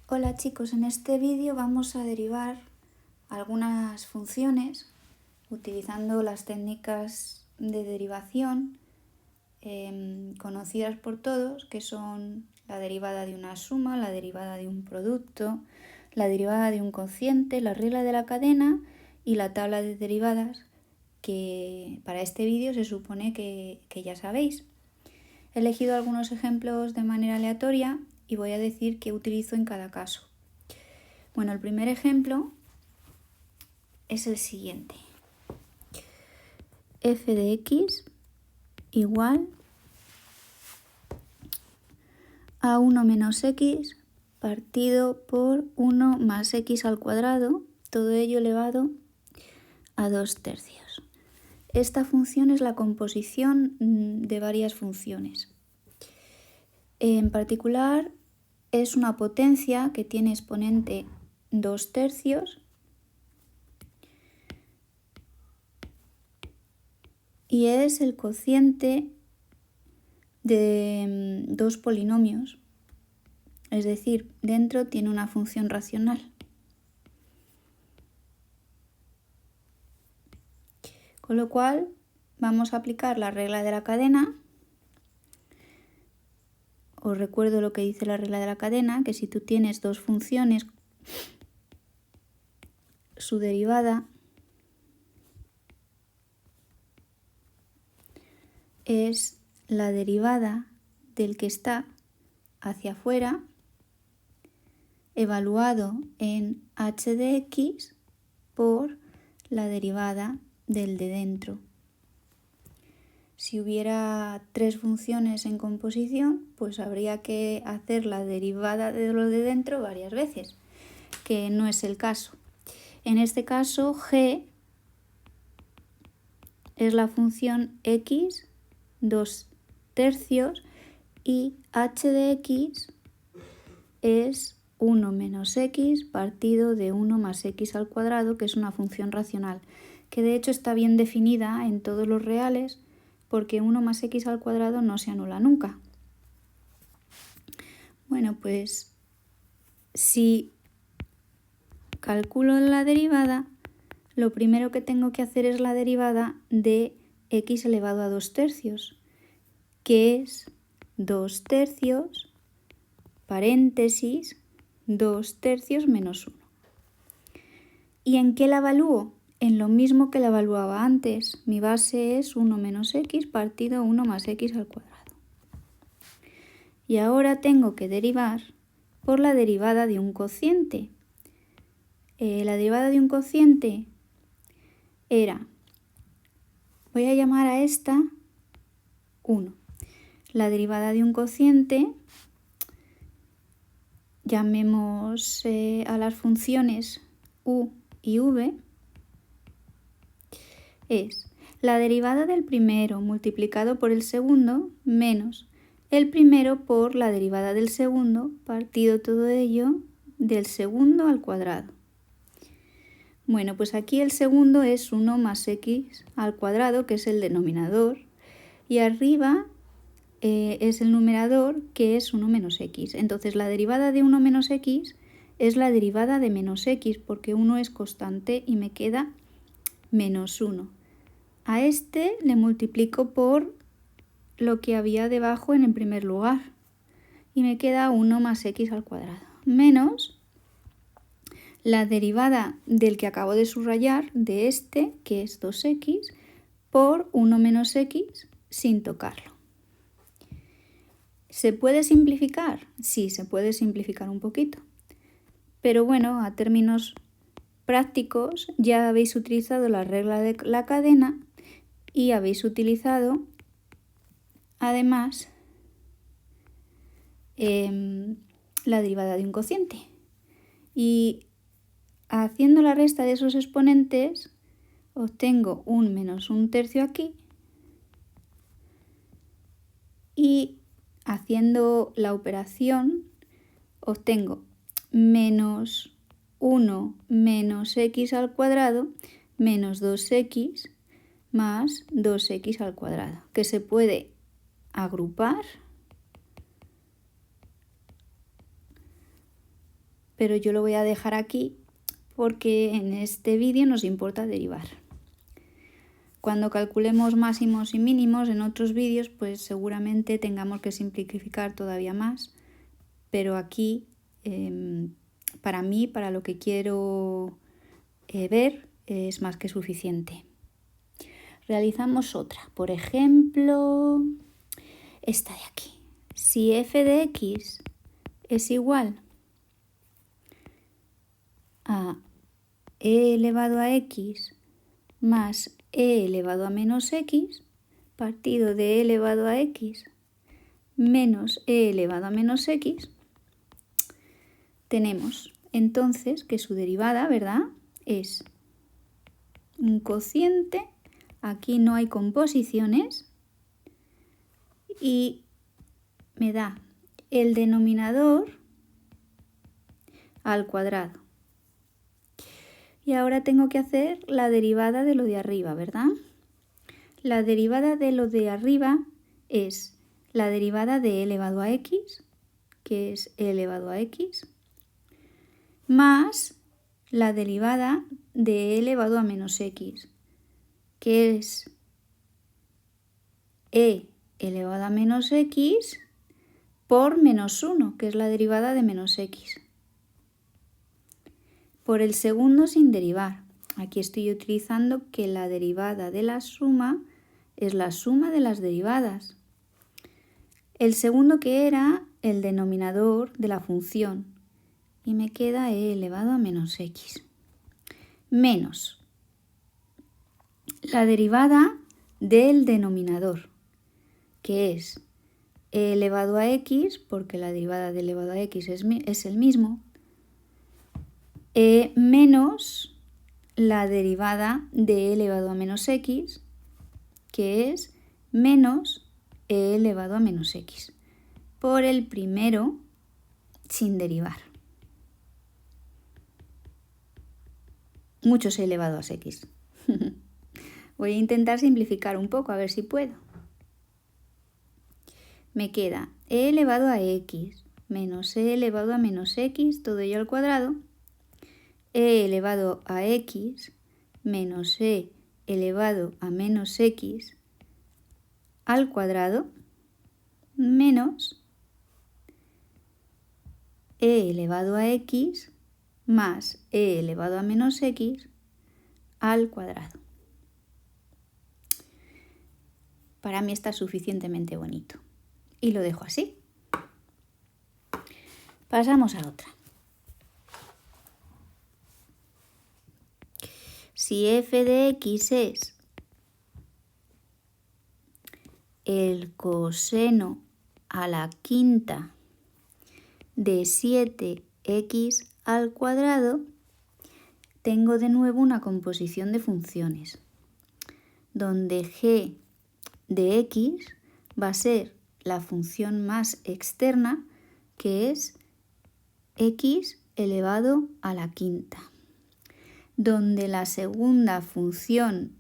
Hola chicos, en este vídeo vamos a derivar algunas funciones utilizando las técnicas de derivación conocidas por todos, que son la derivada de una suma, la derivada de un producto, la derivada de un cociente, la regla de la cadena y la tabla de derivadas, que para este vídeo se supone que ya sabéis. He elegido algunos ejemplos de manera aleatoria y voy a decir qué utilizo en cada caso. Bueno, el primer ejemplo es el siguiente. F de x igual a 1 menos x partido por 1 más x al cuadrado, todo ello elevado a 2/3. Esta función es la composición de varias funciones. En particular, es una potencia que tiene exponente 2/3 y es el cociente de dos polinomios, es decir, dentro tiene una función racional. Con lo cual vamos a aplicar la regla de la cadena. Os recuerdo lo que dice la regla de la cadena, que si tú tienes dos funciones, su derivada es la derivada del que está hacia afuera evaluado en h de x por la derivada del de dentro. Si hubiera tres funciones en composición, pues habría que hacer la derivada de lo de dentro varias veces, que no es el caso. En este caso, g es la función x 2/3 y h de x es 1 menos x partido de 1 más x al cuadrado, que es una función racional, que de hecho está bien definida en todos los reales, porque 1 más x al cuadrado no se anula nunca. Bueno, pues si calculo la derivada, lo primero que tengo que hacer es la derivada de x elevado a 2/3, que es 2/3 paréntesis 2/3 menos 1. ¿Y en qué la evalúo? En lo mismo que la evaluaba antes. Mi base es 1 menos x partido 1 más x al cuadrado. Y ahora tengo que derivar por la derivada de un cociente. La derivada de un cociente era, voy a llamar a esta 1. La derivada de un cociente, llamemos a las funciones u y v, es la derivada del primero multiplicado por el segundo menos el primero por la derivada del segundo partido todo ello del segundo al cuadrado. Bueno, pues aquí el segundo es 1 más x al cuadrado, que es el denominador, y arriba es el numerador, que es 1 menos x. Entonces la derivada de 1 menos x es la derivada de menos x, porque 1 es constante y me queda menos 1. A este le multiplico por lo que había debajo en el primer lugar y me queda 1 más x al cuadrado, menos la derivada del que acabo de subrayar, de este, que es 2x, por 1 menos x sin tocarlo. ¿Se puede simplificar? Sí, se puede simplificar un poquito. Pero bueno, a términos prácticos ya habéis utilizado la regla de la cadena y habéis utilizado además la derivada de un cociente. Y haciendo la resta de esos exponentes obtengo un menos 1/3 aquí, y haciendo la operación obtengo menos 1 menos x al cuadrado menos 2x más 2x al cuadrado, que se puede agrupar pero yo lo voy a dejar aquí porque en este vídeo nos importa derivar. Cuando calculemos máximos y mínimos en otros vídeos, pues seguramente tengamos que simplificar todavía más, pero aquí, para mí, para lo que quiero ver, es más que suficiente. Realizamos otra, por ejemplo, esta de aquí. Si f de x es igual a e elevado a x más e elevado a menos x, partido de e elevado a x menos e elevado a menos x, tenemos entonces que su derivada, ¿verdad?, es un cociente, aquí no hay composiciones, y me da el denominador al cuadrado. Y ahora tengo que hacer la derivada de lo de arriba, ¿verdad? La derivada de lo de arriba es la derivada de e elevado a x, que es e elevado a x, más la derivada de e elevado a menos x, que es e elevado a menos x por menos 1, que es la derivada de menos x. Por el segundo sin derivar. Aquí estoy utilizando que la derivada de la suma es la suma de las derivadas. El segundo que era el denominador de la función. Y me queda e elevado a menos x. Menos la derivada del denominador, que es e elevado a x, porque la derivada de elevado a x es el mismo, menos la derivada de e elevado a menos x, que es menos e elevado a menos x, por el primero sin derivar. Muchos e elevado a x. Voy a intentar simplificar un poco, a ver si puedo. Me queda e elevado a x menos e elevado a menos x, todo ello al cuadrado, e elevado a x menos e elevado a menos x al cuadrado menos e elevado a x más e elevado a menos x al cuadrado. Para mí está suficientemente bonito y lo dejo así. Pasamos a otra. Si f de x es el coseno a la quinta de 7x al cuadrado, tengo de nuevo una composición de funciones, donde g de x va a ser la función más externa, que es x elevado a la quinta, donde la segunda función,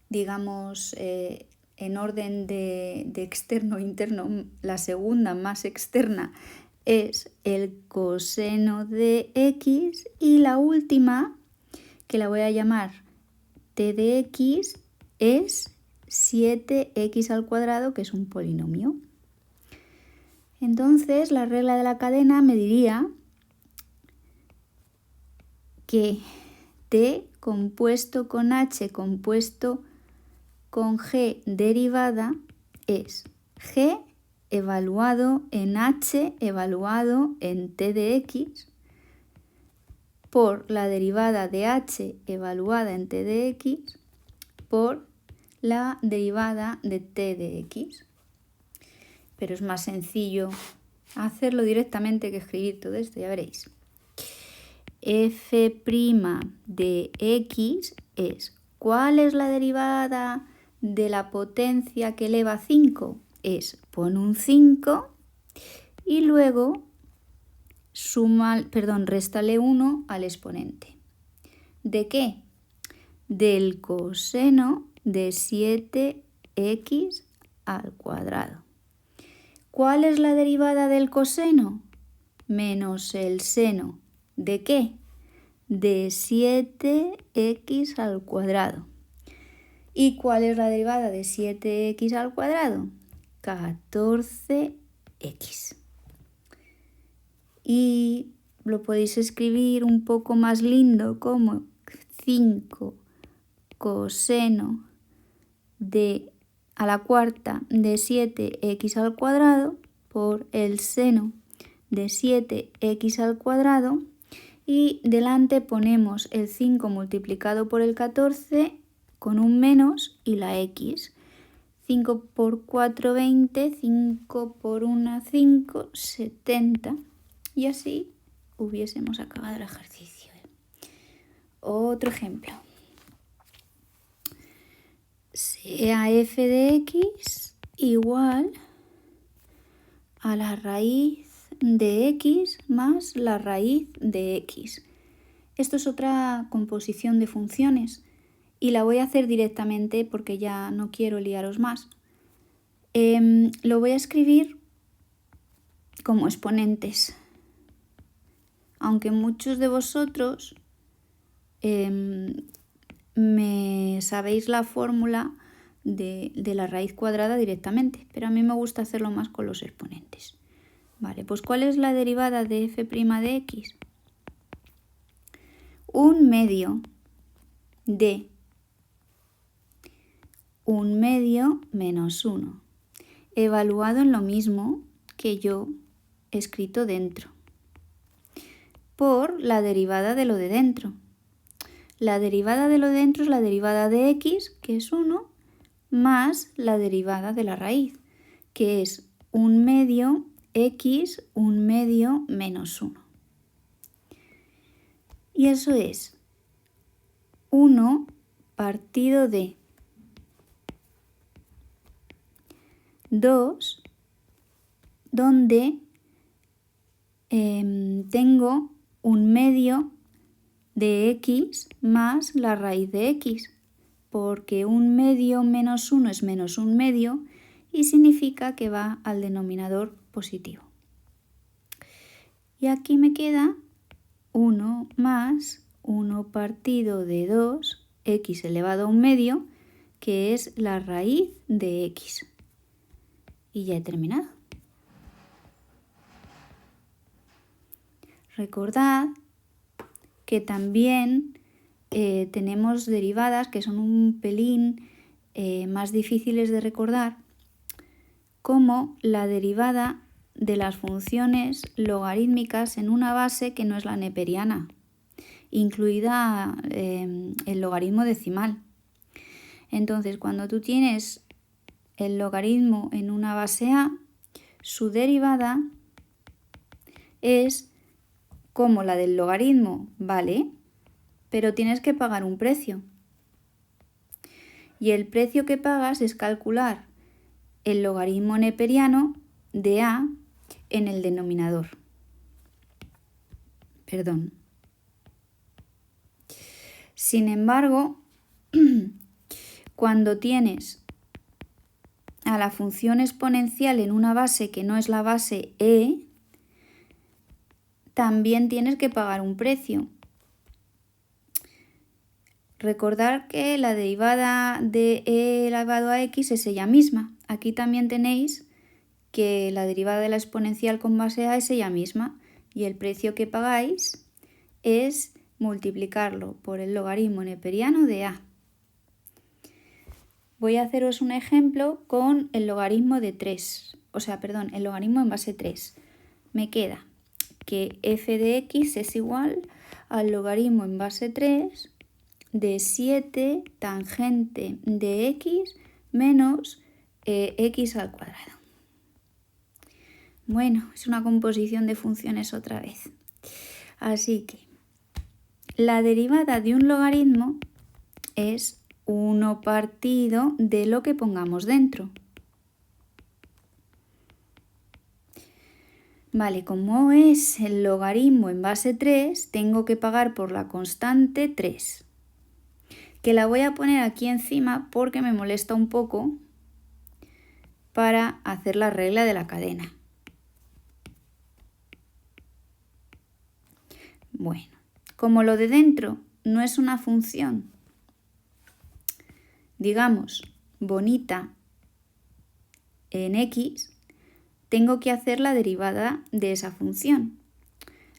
digamos, en orden de externo e interno, la segunda más externa es el coseno de x, y la última, que la voy a llamar t de x, es 7x al cuadrado, que es un polinomio. Entonces, la regla de la cadena me diría que t compuesto con h compuesto con g derivada es g evaluado en h evaluado en t de x por la derivada de h evaluada en t de x por la derivada de t de x. Pero es más sencillo hacerlo directamente que escribir todo esto, ya veréis. F' de x es, ¿cuál es la derivada de la potencia que eleva a 5? Es, pon un 5 y luego réstale 1 al exponente. ¿De qué? Del coseno de 7x al cuadrado. ¿Cuál es la derivada del coseno? menos el seno ¿de qué? De 7x al cuadrado. ¿Y cuál es la derivada de 7x al cuadrado? 14x. Y lo podéis escribir un poco más lindo como 5 coseno de a la cuarta de 7x al cuadrado por el seno de 7x al cuadrado, y delante ponemos el 5 multiplicado por el 14 con un menos y la x. 5 por 4, 20, 5 por 1, 5, 70. Y así hubiésemos acabado el ejercicio. Otro ejemplo. Sea f de x igual a la raíz de x más la raíz de x. Esto es otra composición de funciones y la voy a hacer directamente porque ya no quiero liaros más. Lo voy a escribir como exponentes, aunque muchos de vosotros me sabéis la fórmula de la raíz cuadrada directamente, pero a mí me gusta hacerlo más con los exponentes. Vale, pues ¿cuál es la derivada de f' de x? 1/2 de 1/2 menos 1, evaluado en lo mismo que yo he escrito dentro, por la derivada de lo de dentro. La derivada de lo de dentro es la derivada de x, que es 1, más la derivada de la raíz, que es 1/2 x 1/2 menos 1. Y eso es 1 partido de 2, donde tengo 1/2 de x más la raíz de x, porque 1/2 menos 1 es menos 1/2 y significa que va al denominador positivo. Y aquí me queda 1 más 1 partido de 2, x elevado a 1/2, que es la raíz de x. Y ya he terminado. Recordad que también tenemos derivadas que son un pelín más difíciles de recordar, como la derivada de las funciones logarítmicas en una base que no es la neperiana, incluida el logaritmo decimal. Entonces, cuando tú tienes el logaritmo en una base A, su derivada es como la del logaritmo, ¿vale? Pero tienes que pagar un precio. Y el precio que pagas es calcular el logaritmo neperiano de A en el denominador. Perdón. Sin embargo, cuando tienes a la función exponencial en una base que no es la base E, también tienes que pagar un precio. Recordad que la derivada de e elevado a x es ella misma. Aquí también tenéis que la derivada de la exponencial con base a es ella misma y el precio que pagáis es multiplicarlo por el logaritmo neperiano de a. Voy a haceros un ejemplo con el logaritmo de 3, el logaritmo en base 3. Me queda que f de x es igual al logaritmo en base 3 de 7 tangente de x menos x al cuadrado. Bueno, es una composición de funciones otra vez. Así que la derivada de un logaritmo es 1 partido de lo que pongamos dentro. Vale, como es el logaritmo en base 3, tengo que pagar por la constante 3. Que la voy a poner aquí encima porque me molesta un poco para hacer la regla de la cadena. Bueno, como lo de dentro no es una función, digamos, bonita en x, tengo que hacer la derivada de esa función.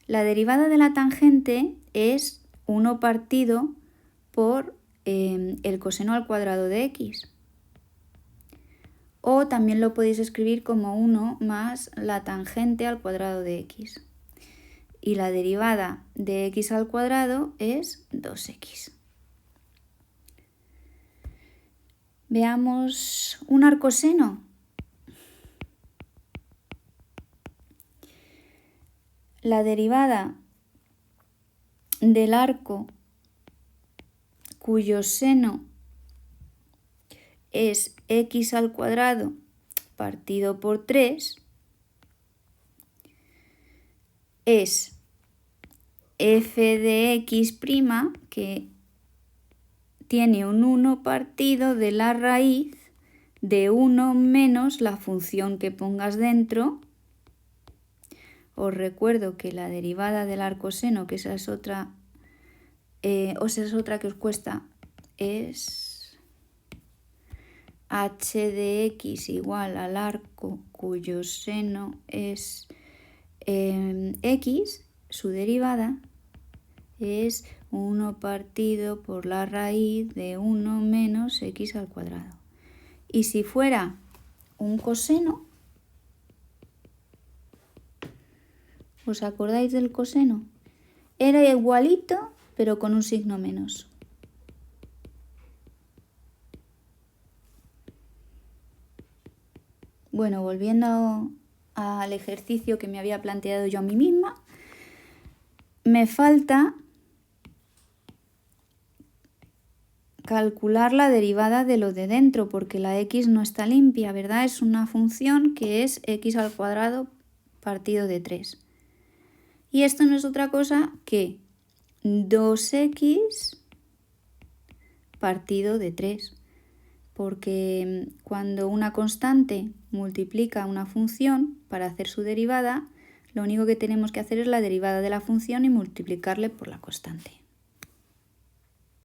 La derivada de la tangente es 1 partido por el coseno al cuadrado de x. O también lo podéis escribir como 1 más la tangente al cuadrado de x. Y la derivada de x al cuadrado es 2x. Veamos un arcoseno. La derivada del arco cuyo seno es x al cuadrado partido por 3 es f de x', que tiene un 1 partido de la raíz de 1 menos la función que pongas dentro. Os recuerdo que la derivada del arcoseno, que esa es otra que os cuesta, es h de x igual al arco cuyo seno es x, su derivada es 1 partido por la raíz de 1 menos x al cuadrado. Y si fuera un coseno, ¿os acordáis del coseno? Era igualito, pero con un signo menos. Bueno, volviendo al ejercicio que me había planteado yo a mí misma, me falta calcular la derivada de lo de dentro, porque la x no está limpia, ¿verdad? Es una función que es x al cuadrado partido de 3. Y esto no es otra cosa que 2x partido de 3. Porque cuando una constante multiplica una función para hacer su derivada, lo único que tenemos que hacer es la derivada de la función y multiplicarle por la constante.